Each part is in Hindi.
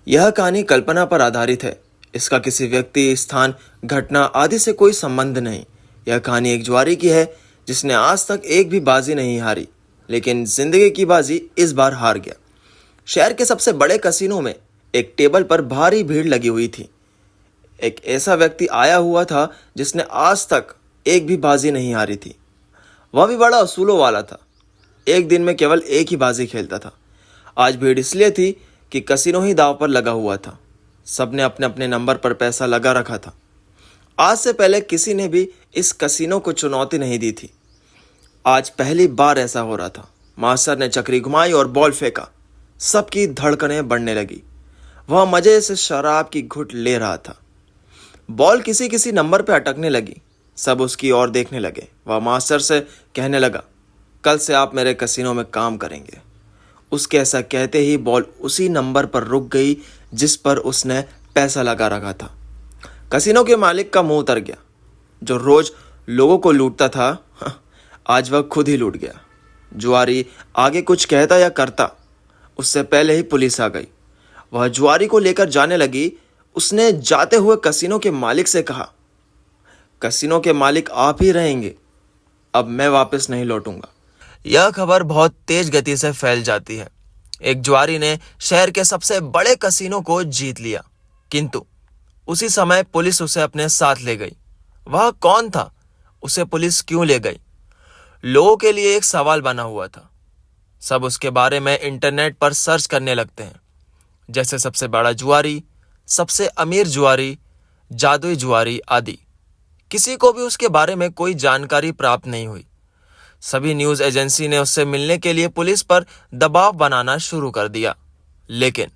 यह कहानी कल्पना पर आधारित है। इसका किसी व्यक्ति, स्थान, घटना आदि से कोई संबंध नहीं। यह कहानी एक जुआरी की है जिसने आज तक एक भी बाजी नहीं हारी, लेकिन जिंदगी की बाजी इस बार हार गया। शहर के सबसे बड़े कसिनो में एक टेबल पर भारी भीड़ लगी हुई थी। एक ऐसा व्यक्ति आया हुआ था जिसने आज तक एक भी बाजी नहीं हारी थी। वह भी बड़ा असूलों वाला था। एक दिन में केवल एक ही बाजी खेलता था। आज भीड़ इसलिए थी कि कसिनो ही दांव पर लगा हुआ था। सबने अपने अपने नंबर पर पैसा लगा रखा था। आज से पहले किसी ने भी इस कसिनो को चुनौती नहीं दी थी। आज पहली बार ऐसा हो रहा था। मास्टर ने चक्री घुमाई और बॉल फेंका। सबकी धड़कनें बढ़ने लगी। वह मजे से शराब की घुट ले रहा था। बॉल किसी किसी नंबर पर अटकने लगी। सब उसकी ओर देखने लगे। वह मास्टर से कहने लगा, कल से आप मेरे कसिनो में काम करेंगे। उसके ऐसा कहते ही बॉल उसी नंबर पर रुक गई जिस पर उसने पैसा लगा रखा था। कसिनो के मालिक का मुंह उतर गया। जो रोज लोगों को लूटता था, आज वह खुद ही लूट गया। जुआरी आगे कुछ कहता या करता, उससे पहले ही पुलिस आ गई। वह जुआरी को लेकर जाने लगी। उसने जाते हुए कसिनो के मालिक से कहा, कसिनो के मालिक आप ही रहेंगे, अब मैं वापस नहीं लौटूंगा। यह खबर बहुत तेज गति से फैल जाती है। एक जुआरी ने शहर के सबसे बड़े कसिनो को जीत लिया, किंतु उसी समय पुलिस उसे अपने साथ ले गई। वह कौन था? उसे पुलिस क्यों ले गई? लोगों के लिए एक सवाल बना हुआ था। सब उसके बारे में इंटरनेट पर सर्च करने लगते हैं, जैसे सबसे बड़ा जुआरी, सबसे अमीर जुआरी, जादुई जुआरी आदि। किसी को भी उसके बारे में कोई जानकारी प्राप्त नहीं हुई। सभी न्यूज़ एजेंसी ने उससे मिलने के लिए पुलिस पर दबाव बनाना शुरू कर दिया, लेकिन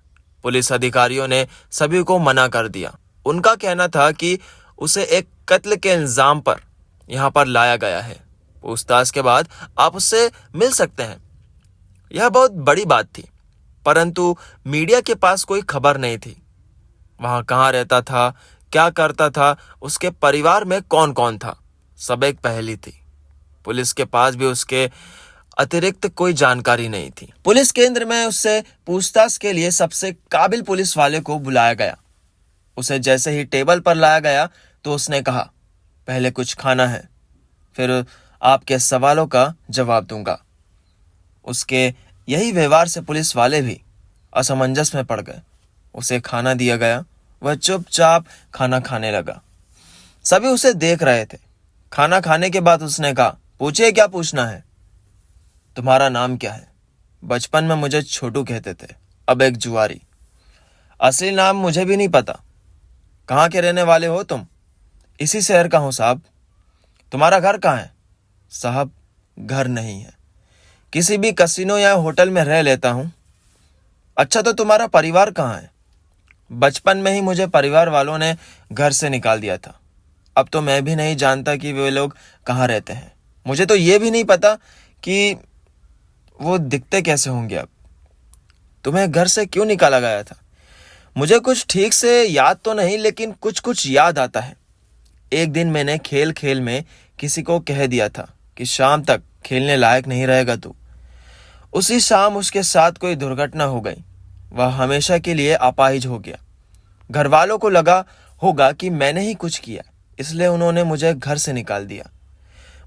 पुलिस अधिकारियों ने सभी को मना कर दिया। उनका कहना था कि उसे एक कत्ल के इल्जाम पर यहाँ पर लाया गया है। पूछताछ के बाद आप उससे मिल सकते हैं। यह बहुत बड़ी बात थी, परंतु मीडिया के पास कोई खबर नहीं थी। वहाँ कहाँ रहता था, क्या करता था, उसके परिवार में कौन कौन था, सब एक पहेली थी। पुलिस के पास भी उसके अतिरिक्त कोई जानकारी नहीं थी। पुलिस केंद्र में उससे पूछताछ के लिए सबसे काबिल पुलिस वाले को बुलाया गया। उसे जैसे ही टेबल पर लाया गया तो उसने कहा, पहले कुछ खाना है, फिर आपके सवालों का जवाब दूंगा। उसके यही व्यवहार से पुलिस वाले भी असमंजस में पड़ गए। उसे खाना दिया गया। वह चुपचाप खाना खाने लगा। सभी उसे देख रहे थे। खाना खाने के बाद उसने कहा, पूछिए क्या पूछना है। तुम्हारा नाम क्या है? बचपन में मुझे छोटू कहते थे, अब एक जुआरी। असली नाम मुझे भी नहीं पता। कहाँ के रहने वाले हो तुम? इसी शहर का हूँ साहब। तुम्हारा घर कहाँ है? साहब, घर नहीं है। किसी भी कसिनो या होटल में रह लेता हूँ। अच्छा, तो तुम्हारा परिवार कहाँ है? बचपन में ही मुझे परिवार वालों ने घर से निकाल दिया था। अब तो मैं भी नहीं जानता कि वे लोग कहाँ रहते हैं। मुझे तो ये भी नहीं पता कि वो दिखते कैसे होंगे। अब तुम्हें घर से क्यों निकाला गया था? मुझे कुछ ठीक से याद तो नहीं, लेकिन कुछ कुछ याद आता है। एक दिन मैंने खेल खेल में किसी को कह दिया था कि शाम तक खेलने लायक नहीं रहेगा तू। उसी शाम उसके साथ कोई दुर्घटना हो गई। वह हमेशा के लिए अपाहिज हो गया। घर वालों को लगा होगा कि मैंने ही कुछ किया, इसलिए उन्होंने मुझे घर से निकाल दिया।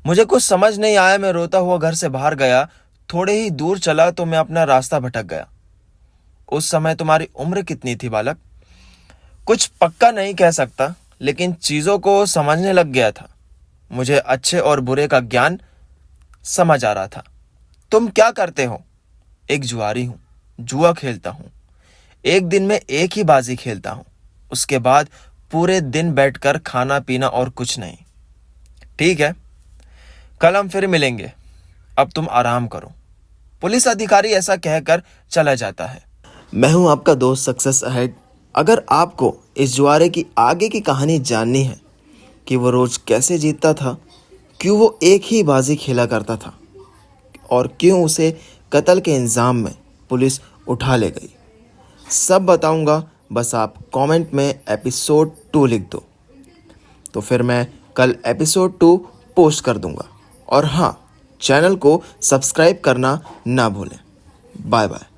मुझे कुछ समझ नहीं आया। मैं रोता हुआ घर से बाहर गया। थोड़े ही दूर चला तो मैं अपना रास्ता भटक गया। उस समय तुम्हारी उम्र कितनी थी बालक? कुछ पक्का नहीं कह सकता, लेकिन चीज़ों को समझने लग गया था। मुझे अच्छे और बुरे का ज्ञान समझ आ रहा था। तुम क्या करते हो? एक जुआरी हूँ, जुआ खेलता हूँ। एक दिन में एक ही बाजी खेलता हूँ। उसके बाद पूरे दिन बैठकर खाना पीना और कुछ नहीं। ठीक है, कल हम फिर मिलेंगे। अब तुम आराम करो। पुलिस अधिकारी ऐसा कहकर चला जाता है। मैं हूं आपका दोस्त सक्सेस अहेड। अगर आपको इस जुआरे की आगे की कहानी जाननी है कि वो रोज कैसे जीतता था, क्यों वो एक ही बाजी खेला करता था और क्यों उसे कत्ल के इल्जाम में पुलिस उठा ले गई, सब बताऊंगा। बस आप कमेंट में एपिसोड 2 लिख दो, तो फिर मैं कल एपिसोड 2 पोस्ट कर दूंगा। और हाँ, चैनल को सब्सक्राइब करना ना भूलें। Bye bye.